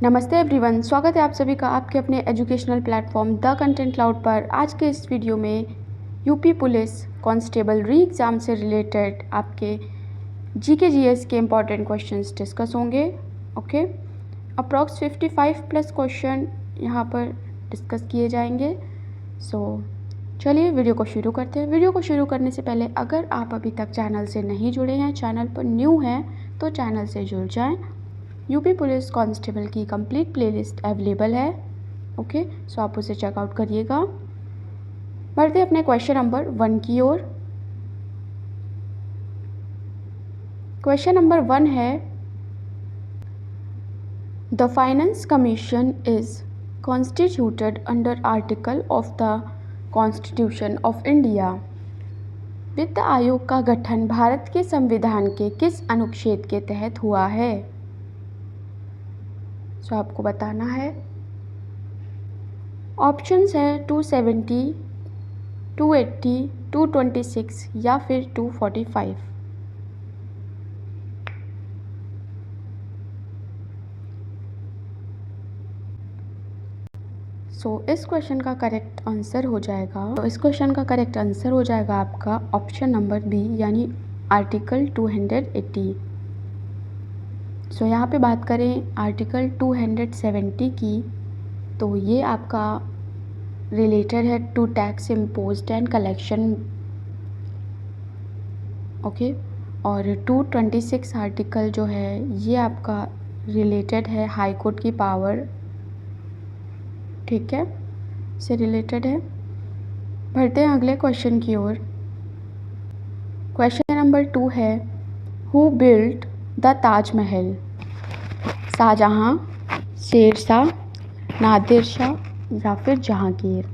नमस्ते एवरीवन, स्वागत है आप सभी का आपके अपने educational platform the content cloud पर। आज के इस वीडियो में यूपी पुलिस कांस्टेबल री एग्ज़ाम से रिलेटेड आपके जीके जीएस के इम्पॉर्टेंट क्वेश्चंस डिस्कस होंगे। ओके, अप्रॉक्स 55 प्लस क्वेश्चन यहाँ पर डिस्कस किए जाएंगे। चलिए वीडियो को शुरू करते हैं। वीडियो को शुरू करने से पहले अगर आप अभी तक चैनल से नहीं जुड़े हैं, चैनल पर न्यू हैं, तो चैनल से जुड़ जाएं। यूपी पुलिस कांस्टेबल की कंप्लीट प्लेलिस्ट अवेलेबल है। ओके, सो आप उसे चेकआउट करिएगा। बढ़ते अपने क्वेश्चन नंबर 1 की ओर। क्वेश्चन नंबर 1 है, the finance commission is constituted under article of the constitution of India. वित्त आयोग का गठन भारत के संविधान के किस अनुच्छेद के तहत हुआ है? सो आपको बताना है। ऑप्शंस हैं 270, 280, 226 या फिर 245। इस क्वेश्चन का करेक्ट आंसर हो जाएगा आपका ऑप्शन नंबर बी, यानी आर्टिकल 280। यहाँ पे बात करें आर्टिकल 270 की, तो ये आपका रिलेटेड है to tax imposed and collection. Okay, और 226 आर्टिकल जो है ये आपका रिलेटेड है हाई कोर्ट की पावर। ठीक है, से रिलेटेड है। बढ़ते हैं अगले क्वेश्चन की ओर। क्वेश्चन नंबर 2 है, who built the Taj Mahal? Shah Jahan, Sher Shah, Nadir Shah या फिर जहांगीर?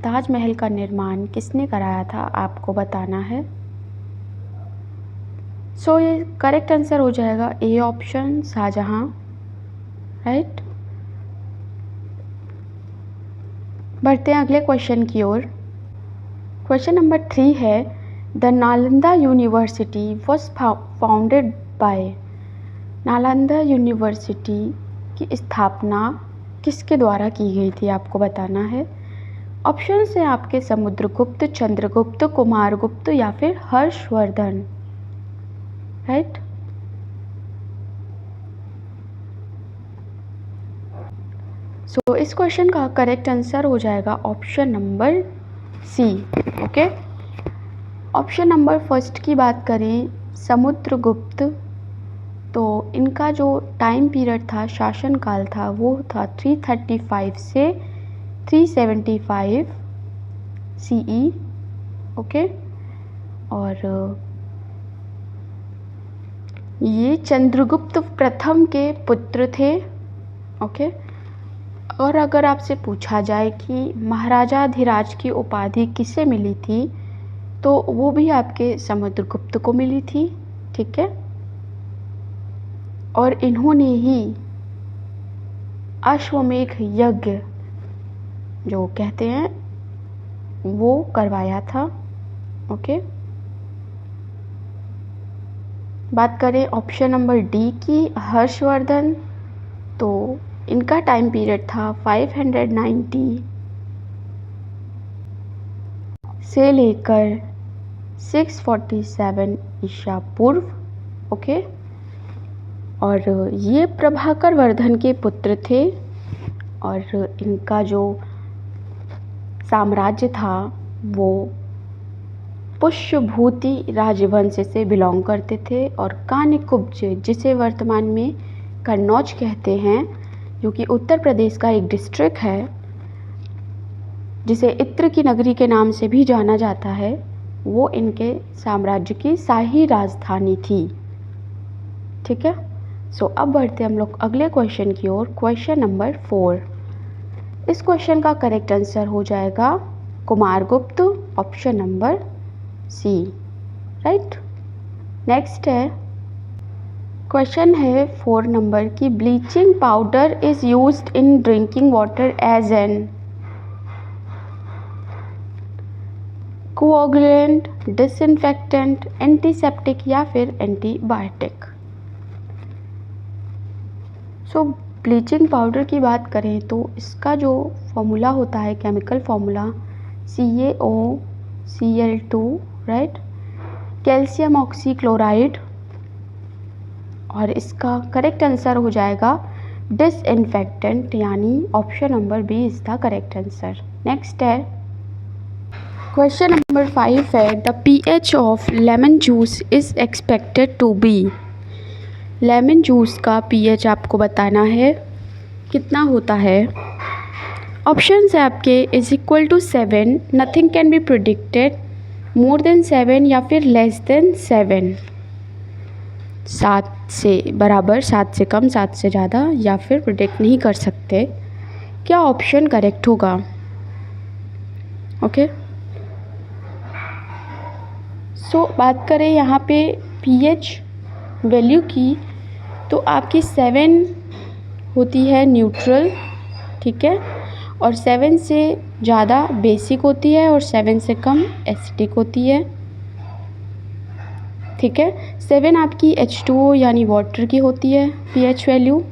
ताजमहल का निर्माण किसने कराया था, आपको बताना है। ये करेक्ट आंसर हो जाएगा ए ऑप्शन, शाहजहां। राइट। बढ़ते हैं अगले क्वेश्चन की ओर। क्वेश्चन नंबर 3 है, the Nalanda university was founded by. Nalanda university की स्थापना किसके द्वारा की गई थी, आपको बताना है। ऑप्शन है आपके समुद्रगुप्त, चंद्रगुप्त, कुमारगुप्त या फिर हर्षवर्धन। राइट। इस क्वेश्चन का करेक्ट आंसर हो जाएगा option number C. Okay, option number first की बात करें, समुद्रगुप्त, तो इनका जो टाइम पीरियड था, शासनकाल था, वो था 335 से 375 CE। ओके, और ये चंद्रगुप्त प्रथम के पुत्र थे। ओके, और अगर आपसे पूछा जाए कि महाराजाधिराज की उपाधि किसे मिली थी, तो वो भी आपके समुद्रगुप्त को मिली थी। ठीक है, और इन्होंने ही अश्वमेध यज्ञ जो कहते हैं वो करवाया था। ओके, बात करें ऑप्शन नंबर डी की, हर्षवर्धन, तो इनका टाइम पीरियड था 590 से लेकर 647 ईसा पूर्व। ओके, और ये प्रभाकर वर्धन के पुत्र थे, और इनका जो साम्राज्य था वो पुष्यभूति राजवंश से बिलोंग करते थे, और कान्यकुब्ज, जिसे वर्तमान में कन्नौज कहते हैं, जो कि उत्तर प्रदेश का एक डिस्ट्रिक्ट है, जिसे इत्र की नगरी के नाम से भी जाना जाता है, वो इनके साम्राज्य की शाही राजधानी थी। ठीक है, अब बढ़ते हम लोग अगले क्वेश्चन की ओर। Question number 4। इस क्वेश्चन का करेक्ट आंसर हो जाएगा Kumaragupta, option number C. Right. Next है, क्वेश्चन है 4 नंबर की, bleaching powder is used in drinking water as an coagulant, disinfectant, antiseptic या फिर एंटीबायोटिक। सो ब्लीचिंग पाउडर की बात करें तो इसका जो फॉर्मूला होता है, chemical formula CaOCl2, right, calcium oxychloride, और इसका करेक्ट आंसर हो जाएगा डिसइंफेक्टेंट, यानी option number B is the correct answer. Next है क्वेश्चन नंबर 5 है the pH of lemon juice is expected to be. Lemon juice का pH आपको बताना है कितना होता है। ऑप्शंस है आपके =7, nothing can be predicted, more than 7 या फिर लेस देन 7, 7 से बराबर, 7 से कम, 7 से ज़्यादा, या फिर प्रिडिक्ट नहीं कर सकते। क्या ऑप्शन करेक्ट होगा? ओके, सो बात करें यहाँ पे pH वैल्यू की, तो आपकी 7 होती है न्यूट्रल, ठीक है, और 7 से ज़्यादा बेसिक होती है और 7 से कम एसिडिक होती है, ठीक है। 7 आपकी H2O यानी वाटर की होती है pH वैल्यू।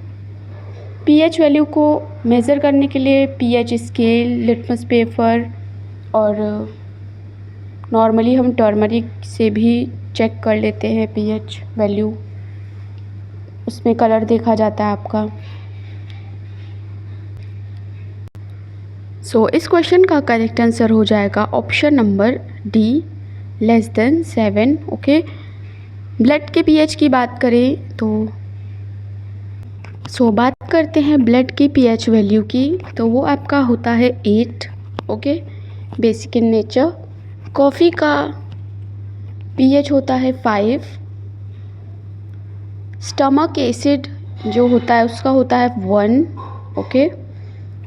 pH वैल्यू को मेज़र करने के लिए pH स्केल, लिटमस पेपर और नॉर्मली हम टर्मरिक से भी चेक कर लेते हैं pH वैल्यू, उसमें कलर देखा जाता है आपका। सो इस क्वेश्चन का करेक्ट आंसर हो जाएगा option number D, less than 7। Okay, blood के pH की बात करें तो बात करते हैं ब्लड की pH वैल्यू की, तो वो आपका होता है 8, okay, basic in nature. Coffee का pH होता है 5, स्टमक एसिड जो होता है उसका होता है 1, ओके,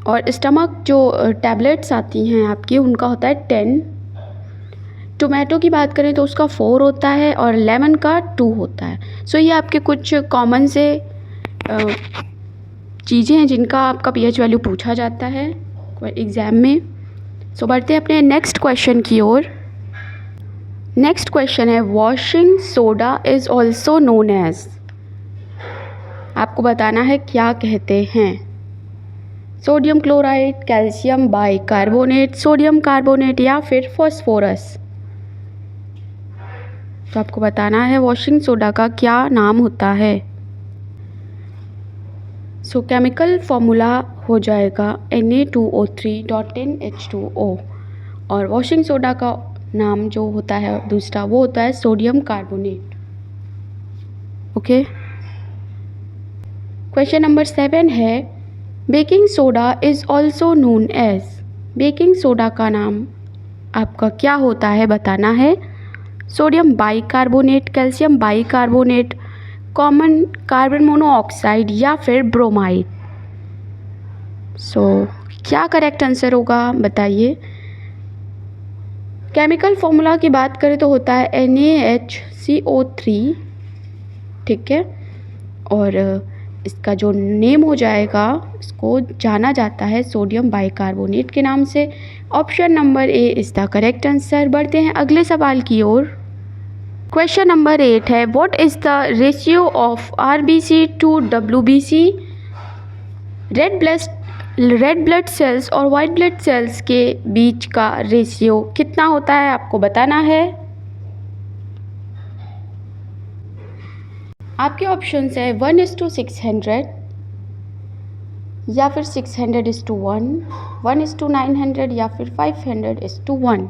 और स्टमक जो टैबलेट्स आती हैं आपकी उनका होता है 10। टोमेटो की बात करें तो उसका 4 होता है और लेमन का 2 होता है। सो ये आपके कुछ कॉमन से चीज़ें हैं जिनका आपका pH वैल्यू पूछा जाता है एग्ज़ाम में। सो बढ़ते हैं अपने नेक्स्ट क्वेश्चन की ओर। नेक्स्ट क्वेश्चन है washing soda is also known as. आपको बताना है क्या कहते हैं। Sodium chloride, calcium bicarbonate, sodium carbonate या फिर फॉस्फोरस। तो आपको बताना है वॉशिंग सोडा का क्या नाम होता है। सो केमिकल फॉर्मूला हो जाएगा Na2O3.10H2O, और वॉशिंग सोडा का नाम जो होता है दूसरा वो होता है sodium carbonate. Okay, question number 7 है baking soda is also known as. Baking soda का नाम आपका क्या होता है बताना है। Sodium bicarbonate, calcium bicarbonate, common carbon monoxide या फिर ब्रोमाइड। क्या करेक्ट आंसर होगा बताइए। केमिकल फॉर्मूला की बात करें तो होता है NaHCO3, ठीक है, और इसका जो नेम हो जाएगा इसको जाना जाता है सोडियम बाइकार्बोनेट के नाम से। Option number A is the correct answer. बढ़ते हैं अगले सवाल की ओर। क्वेश्चन नंबर 8 है what is the ratio of RBC to WBC। Red blood cells और वाइट ब्लड सेल्स के बीच का रेशियो कितना होता है आपको बताना है। आपके ऑप्शंस है 1:600 या फिर 600:1, 1:900 या फिर 500:1।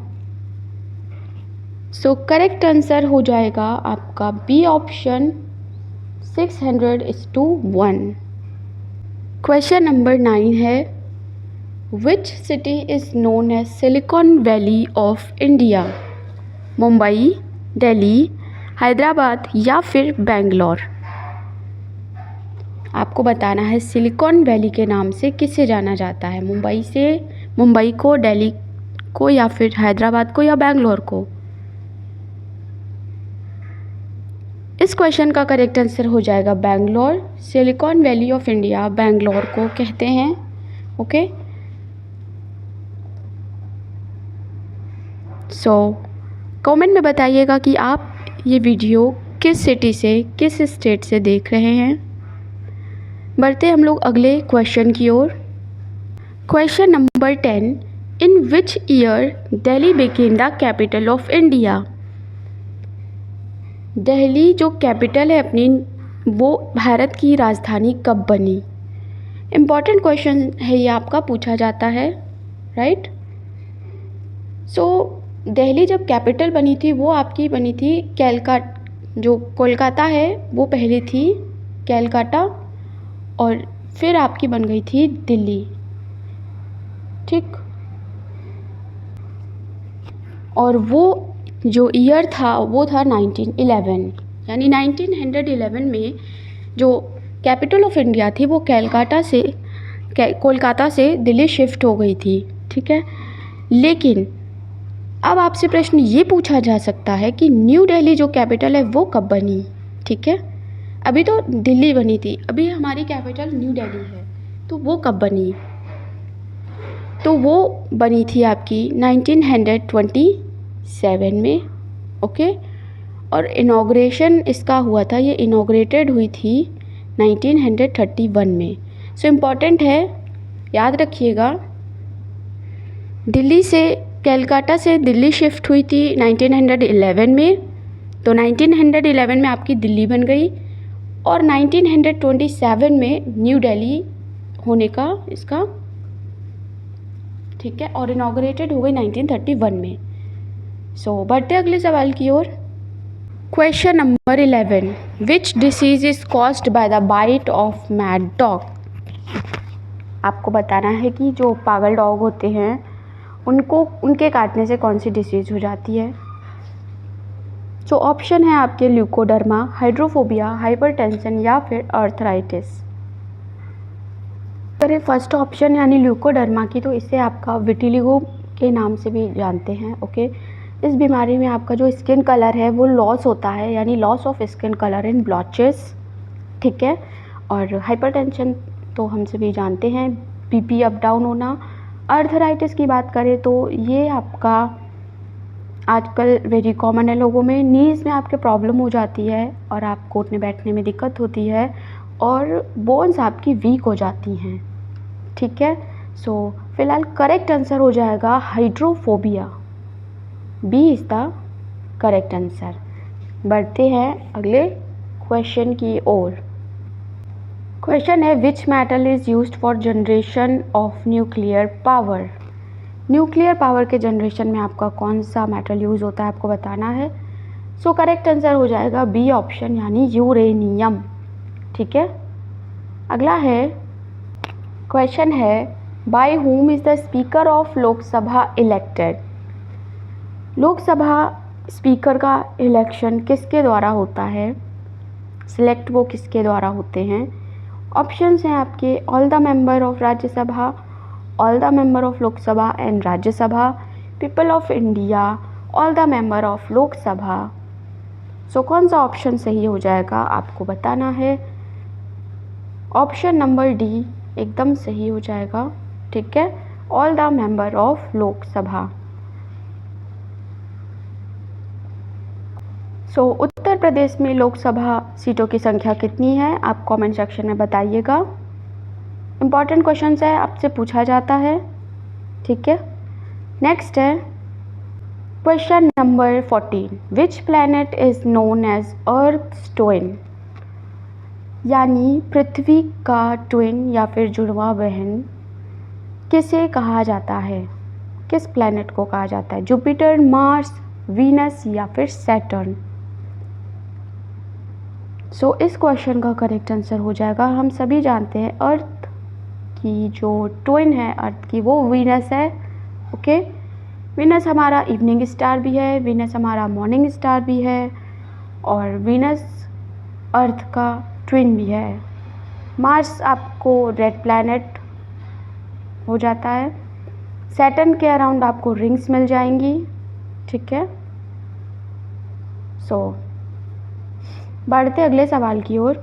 करेक्ट आंसर हो जाएगा आपका बी ऑप्शन 600:1। क्वेश्चन नंबर 9 है which city is known as silicon valley of India. Mumbai, Delhi, Hyderabad या फिर बेंगलोर। आपको बताना है सिलिकॉन वैली के नाम से किसे जाना जाता है। मुंबई को, दिल्ली को या फिर हैदराबाद को या बेंगलोर को। इस क्वेश्चन का करेक्ट आंसर हो जाएगा Bangalore. Silicon valley of India Bangalore को कहते हैं। ओके, कमेंट में बताइएगा कि आप ये वीडियो किस सिटी से, किस स्टेट से देख रहे हैं। बढ़ते हम लोग अगले क्वेश्चन की ओर। Question number 10, in which year Delhi became the capital of India. Delhi जो कैपिटल है अपनी, वो भारत की राजधानी कब बनी। इम्पॉर्टेंट क्वेश्चन है ये, आपका पूछा जाता है, राइट। सो दिल्ली जब कैपिटल बनी थी वो आपकी बनी थी जो कोलकाता है वो पहले थी कैलकाटा, और फिर आपकी बन गई थी दिल्ली, ठीक। और वो जो ईयर था वो था 1911, यानी 1911 में जो कैपिटल ऑफ इंडिया थी वो कोलकाता से दिल्ली शिफ्ट हो गई थी, ठीक है। लेकिन अब आपसे प्रश्न ये पूछा जा सकता है कि न्यू दिल्ली जो कैपिटल है वो कब बनी, ठीक है। अभी तो दिल्ली बनी थी, अभी हमारी कैपिटल न्यू दिल्ली है, तो वो कब बनी। तो वो बनी थी आपकी 1927 में, ओके। और इनॉग्रेशन इसका हुआ था, ये इनॉग्रेटेड हुई थी 1931 में। सो इम्पॉर्टेंट है, याद रखिएगा। कैलकाटा से दिल्ली शिफ्ट हुई थी 1911 में, तो 1911 में आपकी दिल्ली बन गई, और 1927 में न्यू दिल्ली होने का इसका, ठीक है, और इनॉग्रेटेड हो गई 1931 में। सो बढ़ते अगले सवाल की ओर। Question number 11, which disease is caused by the bite of mad dog. आपको बताना है कि जो पागल डॉग होते हैं उनके काटने से कौन सी डिसीज हो जाती है। जो ऑप्शन है आपके ल्यूकोडर्मा, हाइड्रोफोबिया, हाइपरटेंशन या फिर आर्थराइटिस। अगर फर्स्ट ऑप्शन यानी ल्यूकोडर्मा की, तो इसे आपका विटिलिगो के नाम से भी जानते हैं, ओके। इस बीमारी में आपका जो स्किन कलर है वो लॉस होता है, यानी loss of skin colour in blotches, ठीक है। और हाइपरटेंशन तो हम सभी जानते हैं, बीपी अप डाउन होना। आर्थराइटिस की बात करें तो ये आपका आजकल वेरी कॉमन है लोगों में, नीज़ में आपके प्रॉब्लम हो जाती है और आपको उठने बैठने में दिक्कत होती है और बोन्स आपकी वीक हो जाती हैं, ठीक है। सो फिलहाल करेक्ट आंसर हो जाएगा hydrophobia, B is the correct answer. बढ़ते हैं अगले क्वेश्चन की ओर। क्वेश्चन है, which metal is used for generation of nuclear power. Nuclear power के जनरेशन में आपका कौन सा मेटल यूज़ होता है आपको बताना है। सो करेक्ट आंसर हो जाएगा बी ऑप्शन, यानी यूरेनियम, ठीक है। अगला है क्वेश्चन है, by whom is the speaker of Lok Sabha elected. Lok Sabha speaker का इलेक्शन किसके द्वारा होता है, सिलेक्ट वो किसके द्वारा होते हैं। ऑप्शंस हैं आपके, all the member of Rajya Sabha, all the member of Lok Sabha and Rajya Sabha, people of India, all the member of Lok Sabha. So कौन सा ऑप्शन सही हो जाएगा आपको बताना है। ऑप्शन नंबर डी एकदम सही हो जाएगा, ठीक है, all the member of Lok Sabha. So Uttar Pradesh में लोकसभा सीटों की संख्या कितनी है आप कमेंट सेक्शन में बताइएगा। इम्पॉर्टेंट क्वेश्चन है, आपसे पूछा जाता है, ठीक है। नेक्स्ट है question number 14, which planet is known as earth twin. यानी पृथ्वी का ट्विन या फिर जुड़वा बहन किसे कहा जाता है, किस प्लैनेट को कहा जाता है, जुपिटर, मार्स, वीनस या फिर सैटर्न। सो इस क्वेश्चन का करेक्ट आंसर हो जाएगा, हम सभी जानते हैं अर्थ की जो ट्विन है अर्थ की वो वीनस है, ओके। वीनस हमारा इवनिंग स्टार भी है, वीनस हमारा मॉर्निंग स्टार भी है, और वीनस अर्थ का ट्विन भी है। मार्स आपको रेड प्लैनेट हो जाता है, सैटर्न के अराउंड आपको रिंग्स मिल जाएंगी, ठीक है। सो बढ़ते अगले सवाल की ओर।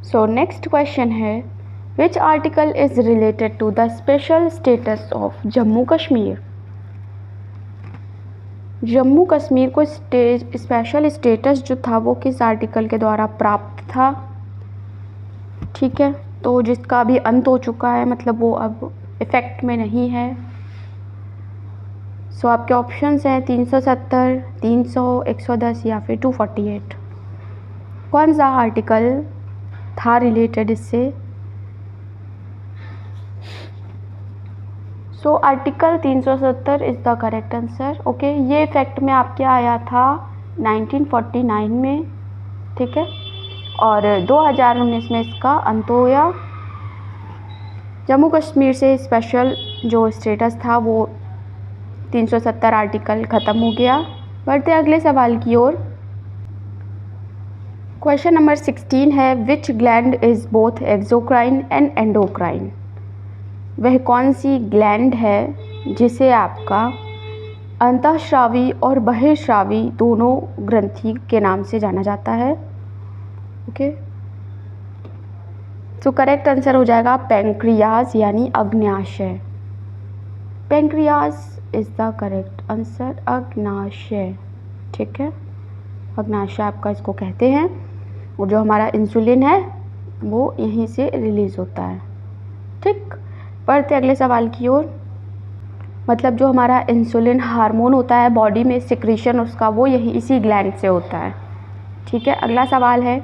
सो नेक्स्ट क्वेश्चन है, which article is related to the special status of Jammu Kashmir. Jammu Kashmir को स्पेशल स्टेटस जो था वो किस आर्टिकल के द्वारा प्राप्त था? ठीक है, तो जिसका भी अंत हो चुका है, मतलब वो अब इफ़ेक्ट में नहीं है। सो आपके ऑप्शंस हैं 370, 300, 110 या फिर 248। कौन सा आर्टिकल था रिलेटेड इससे? So article 370 is the correct answer. Okay, ये इफेक्ट में आपके आया था 1949 में, ठीक है, और 2019 में इसका अंत हो गया। जम्मू कश्मीर से स्पेशल जो स्टेटस था वो 370 आर्टिकल ख़त्म हो गया। बढ़ते अगले सवाल की ओर। क्वेश्चन नंबर 16 है, विच gland is both exocrine and endocrine? वह कौन सी ग्लैंड है जिसे आपका अंतःस्रावी और बहिर्स्रावी दोनों ग्रंथि के नाम से जाना जाता है? ओके, तो करेक्ट आंसर हो जाएगा पैंक्रियाज यानी अग्न्याशय। Pancreas is the correct answer, अग्न्याशय, ठीक है, अग्न्याशय आपका इसको कहते हैं। और जो हमारा इंसुलिन है वो यहीं से रिलीज़ होता है, ठीक। बढ़ते अगले सवाल की ओर। मतलब जो हमारा इंसुलिन हार्मोन होता है बॉडी में, सिक्रीशन उसका, वो यही इसी ग्लैंड से होता है, ठीक है। अगला सवाल है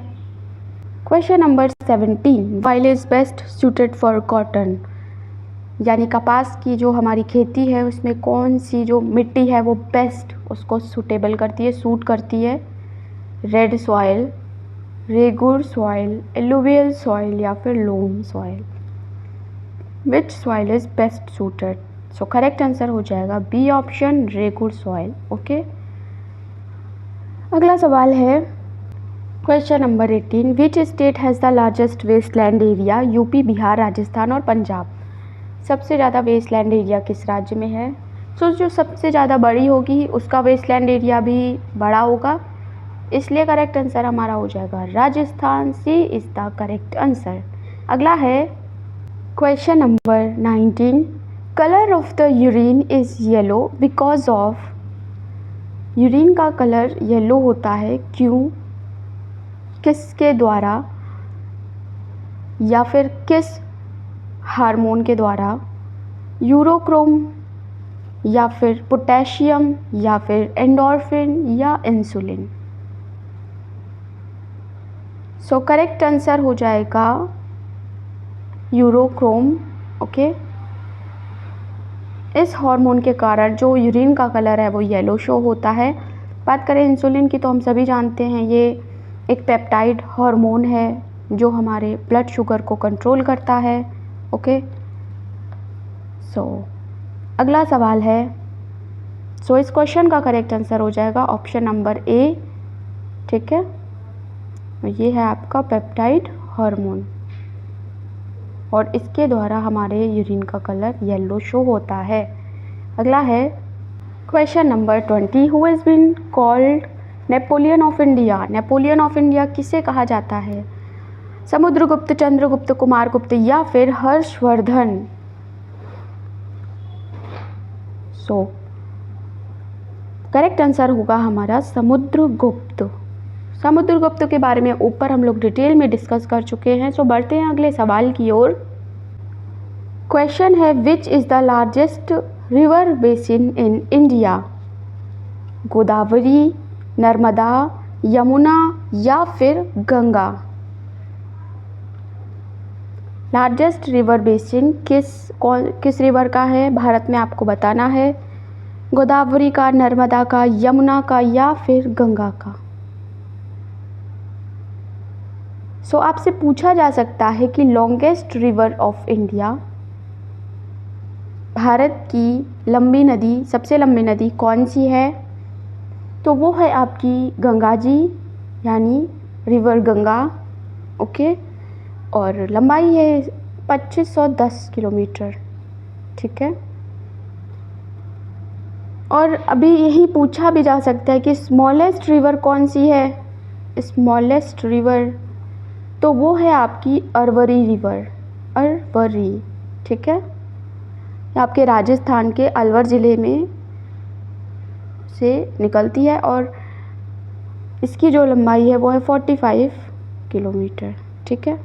question number 17, while is best suited for cotton? यानी कपास की जो हमारी खेती है उसमें कौन सी जो मिट्टी है वो बेस्ट उसको सूटेबल करती है, सूट करती है? Red soil, regur soil, alluvial soil या फिर loam soil? Which soil is best suited? So correct answer हो जाएगा B option, regur soil. Okay, अगला सवाल है question number 18, which state has the largest wasteland area? UP, Bihar, Rajasthan और पंजाब। सबसे ज़्यादा वेस्टलैंड एरिया किस राज्य में है? सो जो सबसे ज़्यादा बड़ी होगी उसका वेस्टलैंड एरिया भी बड़ा होगा, इसलिए करेक्ट आंसर हमारा हो जाएगा राजस्थान। सी इज़ द करेक्ट आंसर। अगला है question number 19, colour of the urine is yellow because of? Urine का कलर येलो होता है क्यों? किसके द्वारा या फिर किस हार्मोन के द्वारा? यूरोक्रोम या फिर पोटेशियम या फिर एंडोर्फिन या इंसुलिन? सो करेक्ट आंसर हो जाएगा यूरोक्रोम। ओके, इस हार्मोन के कारण जो यूरिन का कलर है वो येलो शो होता है। बात करें इंसुलिन की तो हम सभी जानते हैं ये एक पेप्टाइड हार्मोन है जो हमारे ब्लड शुगर को कंट्रोल करता है। ओके, सो अगला सवाल है, सो इस क्वेश्चन का करेक्ट आंसर हो जाएगा ऑप्शन नंबर ए, ठीक है, ये है आपका पेप्टाइड हार्मोन और इसके द्वारा हमारे यूरिन का कलर येलो शो होता है। अगला है question number 20, who has been called Napoleon of India? Napoleon of India किसे कहा जाता है? समुद्रगुप्त, चंद्रगुप्त, कुमारगुप्त या फिर हर्षवर्धन? सो करेक्ट आंसर होगा हमारा समुद्रगुप्त। समुद्रगुप्त के बारे में ऊपर हम लोग डिटेल में डिस्कस कर चुके हैं। सो बढ़ते हैं अगले सवाल की ओर। क्वेश्चन है, which is the largest river basin in India? Godavari, Narmada, Yamuna या फिर गंगा? लार्जेस्ट रिवर बेसिन किस रिवर का है भारत में आपको बताना है। गोदावरी का, नर्मदा का, यमुना का या फिर गंगा का? सो आपसे पूछा जा सकता है कि longest river of India, Bharat की लंबी नदी, सबसे लंबी नदी कौन सी है? तो वो है आपकी गंगा जी, यानी रिवर गंगा। ओके, और लंबाई है 2510 किलोमीटर, ठीक है। और अभी यही पूछा भी जा सकता है कि स्मॉलेस्ट रिवर कौन सी है? स्मॉलेस्ट रिवर तो वो है आपकी अरवरी रिवर, अरवरी, ठीक है, आपके राजस्थान के अलवर ज़िले में से निकलती है और इसकी जो लंबाई है वो है 45 किलोमीटर। ठीक है,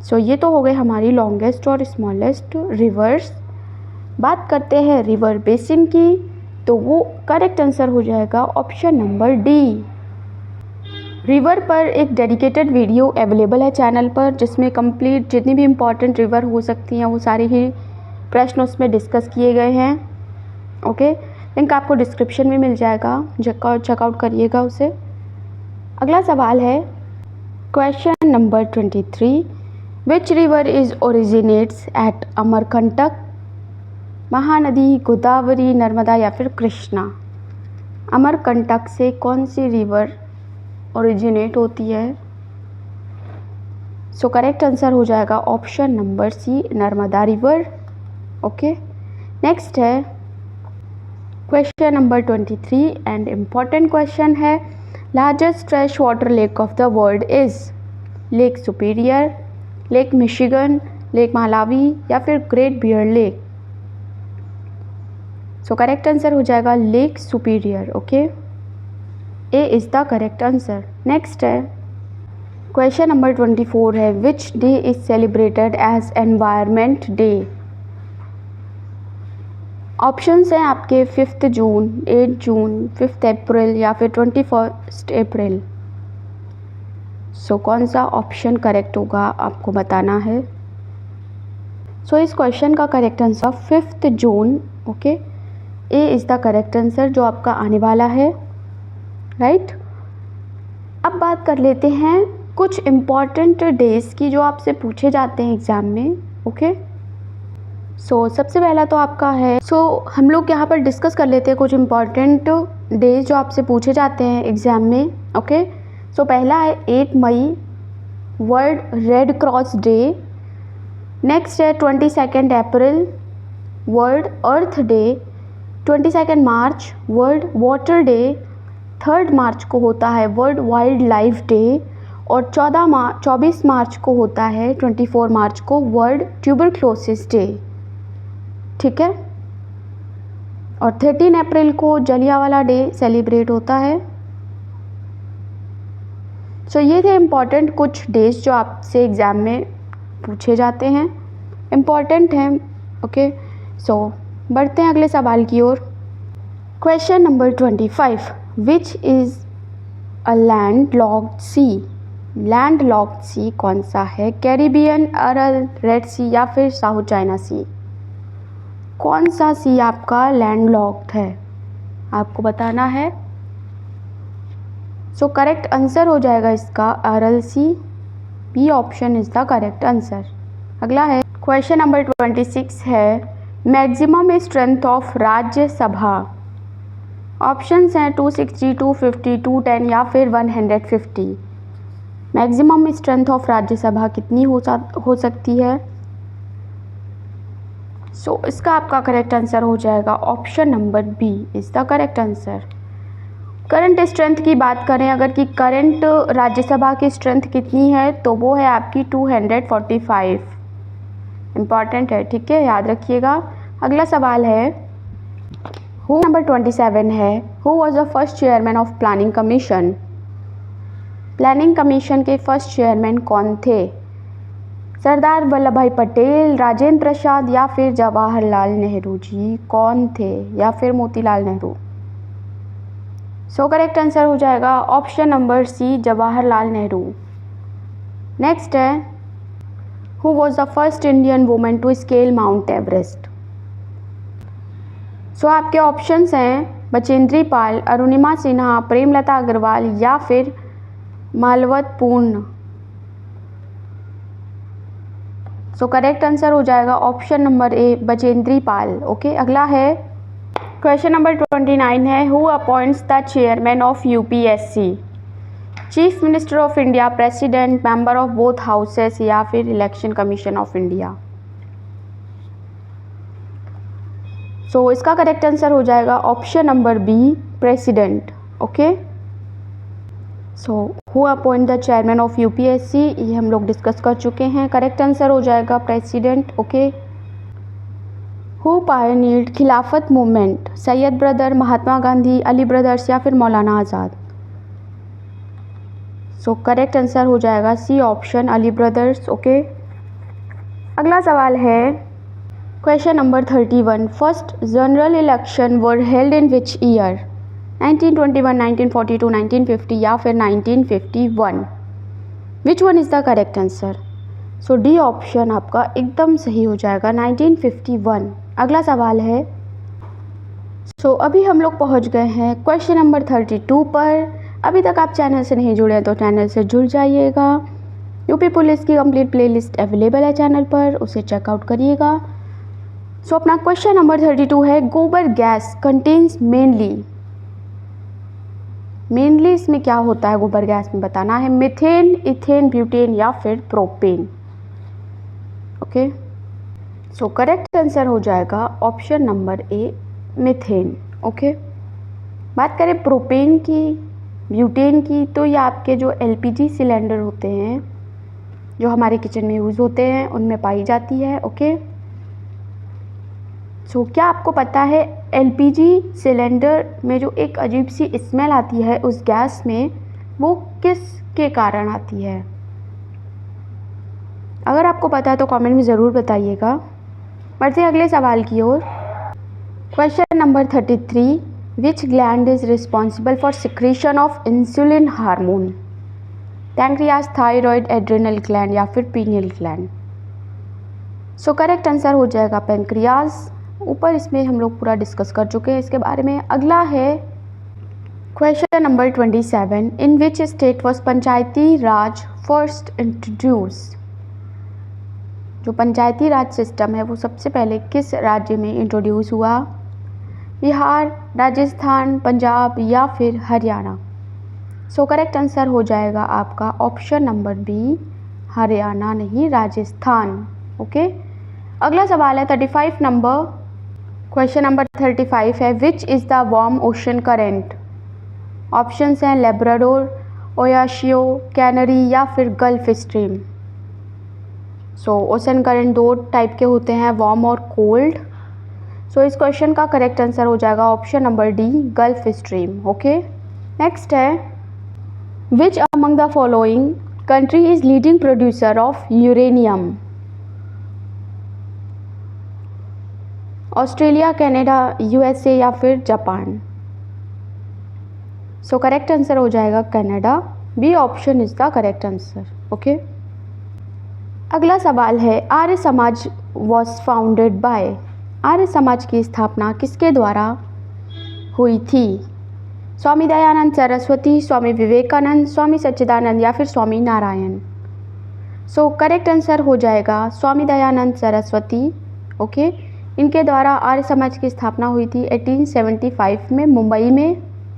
सो ये तो हो गए हमारी लॉन्गेस्ट और स्मॉलेस्ट रिवर्स। बात करते हैं रिवर बेसिन की, तो वो करेक्ट आंसर हो जाएगा ऑप्शन नंबर डी। रिवर पर एक डेडिकेटेड वीडियो अवेलेबल है चैनल पर, जिसमें कंप्लीट जितनी भी इम्पॉर्टेंट रिवर हो सकती हैं वो सारे ही प्रश्न उसमें डिस्कस किए गए हैं। ओके, लिंक आपको डिस्क्रिप्शन में मिल जाएगा, चेकआउट करिएगा उसे। अगला सवाल है question number 23, which river is originates at Amarkantak? Mahanadi, Godavari, Narmada या फिर कृष्णा? अमरकंटक से कौन सी रिवर ओरिजिनेट होती है? सो करेक्ट आंसर हो जाएगा option number C, Narmada river. Okay, next है question number 23 and important question है, largest fresh water lake of the world is Lake Superior, Lake Michigan, Lake Malawi या फिर Great Bear Lake? So correct answer हो जाएगा Lake Superior. Okay, A is the correct answer. Next है question number 24 है, which day is celebrated as environment day? Options हैं आपके 5 जून, 8 जून, 5 अप्रैल या फिर 21 अप्रैल। सो कौन सा ऑप्शन करेक्ट होगा आपको बताना है। सो इस क्वेश्चन का correct answer 5 June. Okay, A is the correct answer जो आपका आने वाला है, राइट। अब बात कर लेते हैं कुछ इम्पॉर्टेंट डेज की जो आपसे पूछे जाते हैं एग्ज़ाम में। ओके, सो सबसे पहला तो आपका है, हम लोग यहाँ पर डिस्कस कर लेते हैं कुछ इम्पॉर्टेंट डेज जो आपसे पूछे जाते हैं एग्ज़ाम में। ओके, सो पहला है 8 मई, World Red Cross Day. Next है 22 अप्रैल, वर्ल्ड अर्थ डे। 22 मार्च, वर्ल्ड वाटर डे। 3 मार्च को होता है वर्ल्ड वाइल्ड लाइफ डे और 24 मार्च को होता है 24 मार्च को वर्ल्ड ट्यूबरक्लोसिस डे। ठीक है, और 13 अप्रैल को जलियांवाला डे सेलिब्रेट होता है। सो ये थे इम्पॉर्टेंट कुछ डेज जो आपसे एग्ज़ाम में पूछे जाते हैं, इम्पॉर्टेंट हैं। ओके, सो बढ़ते हैं अगले सवाल की ओर। Question number 25, which is a land locked sea? Land locked sea कौन सा है? कैरिबियन, अरल, रेड सी या फिर साउथ चाइना सी? कौन सा सी आपका लैंड लॉक्ड है, आपको बताना है। सो करेक्ट आंसर हो जाएगा इसका Aral Sea, B option is the correct answer. अगला है क्वेश्चन नंबर 26 है, maximum strength of Rajya Sabha. Options हैं 260, 250, 210 या फिर 150। मैक्सिमम स्ट्रेंथ ऑफ राज्यसभा कितनी हो सकती है? सो इसका आपका करेक्ट आंसर हो जाएगा option number B is the correct answer. Current strength की बात करें अगर कि करंट राज्यसभा की स्ट्रेंथ कितनी है, तो वो है आपकी 245। इम्पॉर्टेंट है, ठीक है, याद रखिएगा। अगला सवाल है नंबर 27 है, who was the first chairman of planning commission? Planning commission के फर्स्ट चेयरमैन कौन थे? सरदार वल्लभ भाई पटेल, राजेंद्र प्रसाद या फिर जवाहरलाल नेहरू जी? कौन थे? या फिर Motilal Nehru? So correct answer हो जाएगा option number C, Jawaharlal Nehru. Next है, who was the first Indian women to scale Mount Everest? So आपके ऑप्शंस हैं बचेंद्री पाल, अरुणिमा सिन्हा, प्रेमलता अग्रवाल या फिर मालवत पूर्ण। सो करेक्ट आंसर हो जाएगा option number A, Bachendri Pal. Okay, अगला है क्वेश्चन नंबर 29 है, who appoints the chairman of UPSC? Chief minister of India, president, member of both houses या फिर election commission of India? So इसका करेक्ट आंसर हो जाएगा option number B, president. Okay, so who appoint the chairman of UPSC, ये हम लोग discuss कर चुके हैं। करेक्ट आंसर हो जाएगा president. Okay, who pioneered Khilafat movement? Syed brother, Mahatma Gandhi, Ali brothers या फिर Maulana Azad? So correct answer हो जाएगा C option, Ali brothers. Okay, अगला सवाल है question number 31। First general election were held in which year? 1921, 1942, 1950 या फिर 1951? Which one is the correct answer? So D option आपका एकदम सही हो जाएगा, 1951। अगला सवाल है अभी हम लोग पहुंच गए हैं क्वेश्चन नंबर 32 पर। अभी तक आप चैनल से नहीं जुड़े हैं तो चैनल से जुड़ जाइएगा। यूपी पुलिस की कंप्लीट प्लेलिस्ट अवेलेबल है चैनल पर, उसे चेकआउट करिएगा। अपना क्वेश्चन नंबर 32 है गोबर गैस कंटेन्स मेनली इसमें क्या होता है गोबर गैस में बताना है, मीथेन, इथेन, ब्यूटेन या फिर प्रोपेन? ओके, करेक्ट आंसर हो जाएगा ऑप्शन नंबर ए, मीथेन। ओके, बात करें प्रोपेन की, ब्यूटेन की, तो ये आपके जो एलपीजी सिलेंडर होते हैं जो हमारे किचन में यूज़ होते हैं उनमें पाई जाती है। ओके, क्या आपको पता है एलपीजी सिलेंडर में जो एक अजीब सी स्मेल आती है उस गैस में, वो किस के कारण आती है? अगर आपको पता है तो कमेंट में ज़रूर बताइएगा। बढ़ते हैं अगले सवाल की ओर। Question number 33। Which gland is responsible for secretion of insulin hormone? Pancreas, thyroid, adrenal gland या फिर पीनियल ग्लैंड? करेक्ट आंसर हो जाएगा पैंक्रियाज। ऊपर इसमें हम लोग पूरा डिस्कस कर चुके हैं इसके बारे में। अगला है question number 27। In which state was Panchayati Raj first introduce? जो पंचायती राज सिस्टम है वो सबसे पहले किस राज्य में इंट्रोड्यूस हुआ? बिहार, राजस्थान, पंजाब या फिर हरियाणा? करेक्ट आंसर हो जाएगा आपका ऑप्शन नंबर बी, हरियाणा नहीं राजस्थान। ओके, अगला सवाल है 35 नंबर। क्वेश्चन नंबर 35 है which is the warm ocean current? Options हैं लेब्राडोर, ओयाशियो, कैनरी या फिर गल्फ स्ट्रीम। ओशन करंट दो टाइप के होते हैं, वार्म और कोल्ड। इस क्वेश्चन का करेक्ट आंसर हो जाएगा option number D, Gulf Stream. Okay, next है which among the following country is leading producer of uranium? Australia, Canada, USA या फिर जापान? करेक्ट आंसर हो जाएगा Canada. B option is the correct answer. Okay, अगला सवाल है Arya Samaj was founded by? Arya Samaj की स्थापना किसके द्वारा हुई थी? स्वामी दयानंद सरस्वती, स्वामी विवेकानंद, स्वामी सच्चिदानंद या फिर स्वामी नारायण? करेक्ट आंसर हो जाएगा स्वामी दयानंद सरस्वती। ओके, इनके द्वारा आर्य समाज की स्थापना हुई थी 1875 में मुंबई में।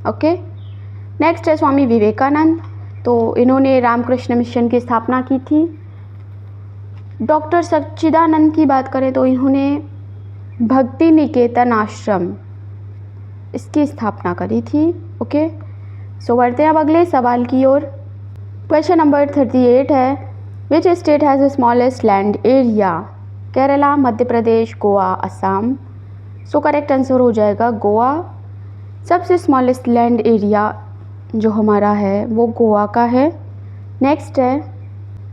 ओके, नेक्स्ट है स्वामी विवेकानंद, तो इन्होंने रामकृष्ण मिशन की स्थापना की थी। डॉक्टर सच्चिदानंद की बात करें तो इन्होंने भक्ति निकेतन आश्रम इसकी स्थापना करी थी। ओके, बढ़ते हैं अब अगले सवाल की ओर। क्वेश्चन नंबर 38 है which state has the smallest land area? Kerala, Madhya Pradesh, Goa, Assam? Correct answer हो जाएगा गोवा। सबसे स्मॉलेस्ट लैंड एरिया जो हमारा है वो गोवा का है। नेक्स्ट है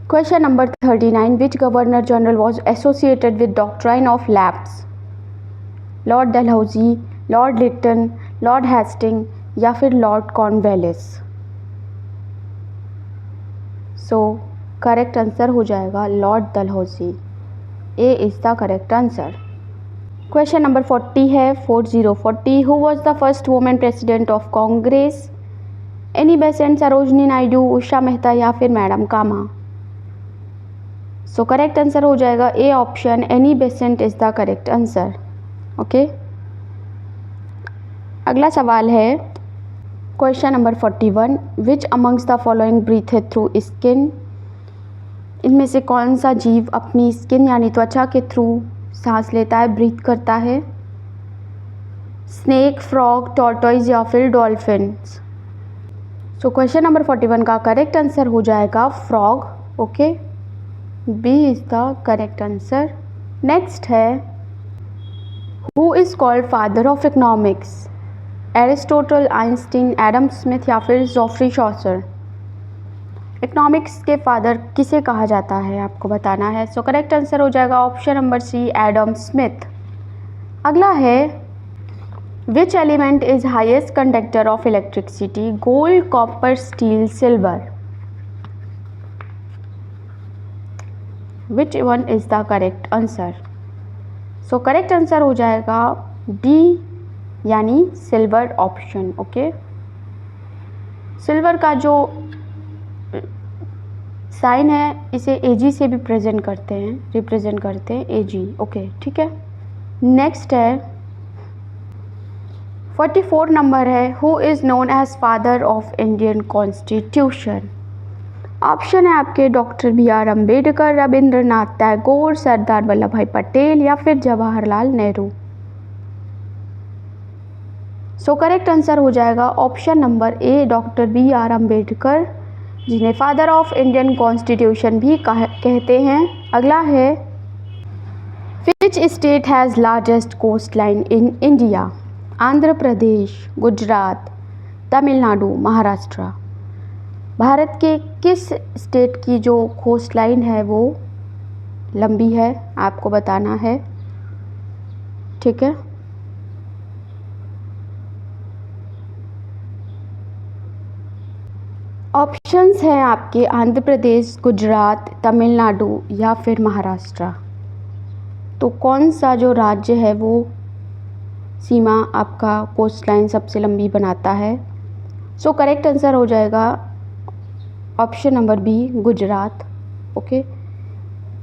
question number 39। Which governor general was associated with doctrine of lapse? Lord Dalhousie, Lord Lytton, Lord Hastings या फिर लॉर्ड कॉर्नवेलिस? करेक्ट आंसर हो जाएगा Lord Dalhousie. A is the correct answer. Question number 40 है 4040। Who was the first women president of Congress? Annie Besant, Sarojini Naidu, Usha Mehta या फिर madam Cama? Correct answer हो जाएगा A option, Annie Besant is the correct answer. Okay, अगला सवाल है question number 41। Which amongst the following breathe through skin? इनमें से कौन सा जीव अपनी स्किन यानी त्वचा के थ्रू सांस लेता है, ब्रीथ करता है? स्नेक, फ्रॉग, टॉर्टोइज या फिर डॉल्फिन्स? क्वेश्चन नंबर 41 का करेक्ट आंसर हो जाएगा frog. Okay, B is the correct answer. Next है who is called father of economics? Aristotle, Einstein, Adam Smith या फिर जॉफ्री चॉसर? इकोनॉमिक्स के फादर किसे कहा जाता है आपको बताना है। सो करेक्ट आंसर हो जाएगा option number C, Adam Smith. अगला है which element is highest conductor of electricity? Gold, copper, steel, silver? Which one is the correct answer? So correct answer हो जाएगा डी यानी सिल्वर ऑप्शन। ओके, सिल्वर का जो sign है इसे एजी से भी रिप्रेजेंट करते हैं एजी। ओके, ठीक है। नेक्स्ट है 44 नंबर है, who is known as father of Indian constitution? Option है आपके डॉक्टर BR अम्बेडकर, रविंद्रनाथ टैगोर, सरदार वल्लभ भाई पटेल या फिर Jawaharlal Nehru? So correct answer हो जाएगा option number A, doctor BR Ambedkar, जिन्हें फादर ऑफ इंडियन कॉन्स्टिट्यूशन भी कहते हैं। अगला है which state has largest coast line in India? Andhra Pradesh, Gujarat, Tamil Nadu, Maharashtra? Bharat के किस स्टेट की जो कोस्ट लाइन है वो लंबी है आपको बताना है, ठीक है। ऑप्शंस हैं आपके आंध्र प्रदेश, गुजरात, तमिलनाडु या फिर महाराष्ट्र। तो कौन सा जो राज्य है वो सीमा आपका कोस्ट लाइन सबसे लंबी बनाता है? सो करेक्ट आंसर हो जाएगा option number B, Gujarat. Okay,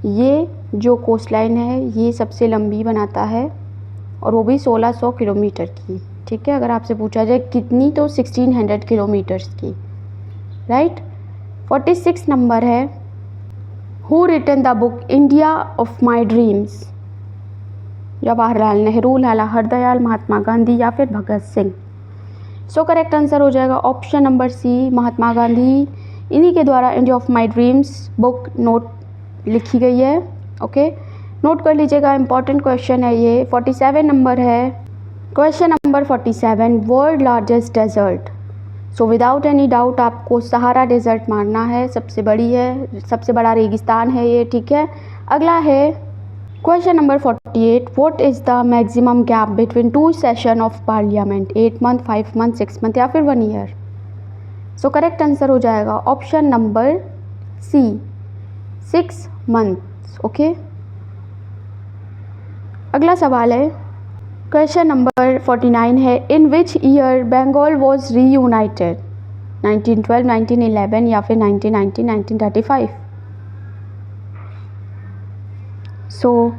ये जो कोस्ट लाइन है ये सबसे लंबी बनाता है और वो भी 1600 किलोमीटर की, ठीक है। अगर आपसे पूछा जाए कितनी, तो 1600 किलोमीटर्स की, राइट। 46 नंबर है, who written the book India of my dreams? Jawaharlal Nehru, Lala Hardayal, Mahatma Gandhi या फिर Bhagat Singh? So correct answer हो जाएगा option number C, Mahatma Gandhi. इन्हीं के द्वारा India of my dreams book note लिखी गई है। ओके, नोट कर लीजिएगा, इंपॉर्टेंट क्वेश्चन है ये। 47 नंबर है, question number 47, world largest desert? So without any doubt आपको सहारा डेजर्ट मानना है, सबसे बड़ी है, सबसे बड़ा रेगिस्तान है ये, ठीक है। अगला है question number 48, what is the maximum gap between two session of parliament? 8 month, 5 month, 6 month या फिर 1 ईयर? सो करेक्ट आंसर हो जाएगा option number C, 6 months. Okay, अगला सवाल है क्वेश्चन नंबर 49 है, in which year Bengal was reunited? 1912, 1911 या फिर 1919, 1935? सो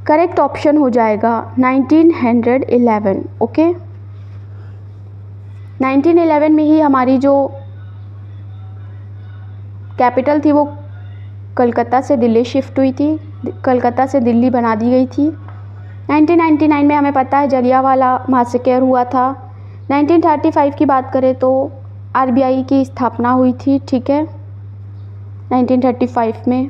करेक्ट ऑप्शन हो जाएगा 1911। ओके, 1911 में ही हमारी जो कैपिटल थी वो कलकत्ता से दिल्ली शिफ्ट हुई थी, कलकत्ता से दिल्ली बना दी गई थी। 1999 में हमें पता है जलियांवाला मैसेकर हुआ था। 1935 की बात करें तो RBI की स्थापना हुई थी, ठीक है, 1935 में।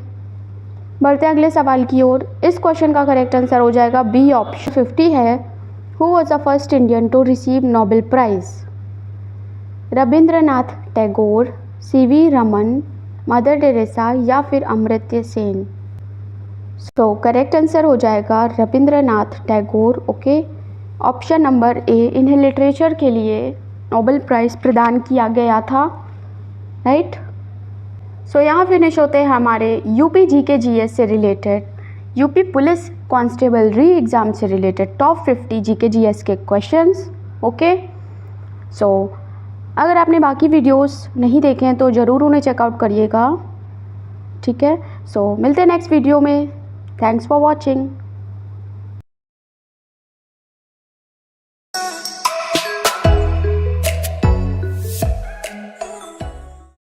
बढ़ते अगले सवाल की ओर। इस क्वेश्चन का करेक्ट आंसर हो जाएगा बी ऑप्शन। 50 है, who was the first Indian to receive Nobel prize? Rabindranath Tagore, CV Raman, mother Teresa या फिर Amartya Sen? So correct answer हो जाएगा Rabindranath Tagore. Okay, option number A, इन्हें लिटरेचर के लिए नोबेल प्राइज़ प्रदान किया गया था, राइट। सो यहाँ फिनिश होते हैं हमारे UP GK GS से रिलेटेड, UP पुलिस कांस्टेबल री एग्ज़ाम से रिलेटेड टॉप 50 GK GS के क्वेश्चंस। ओके, सो अगर आपने बाकी वीडियोस नहीं देखे हैं तो ज़रूर उन्हें चेकआउट करिएगा, ठीक है। सो मिलते हैं नेक्स्ट वीडियो में। Thanks for watching.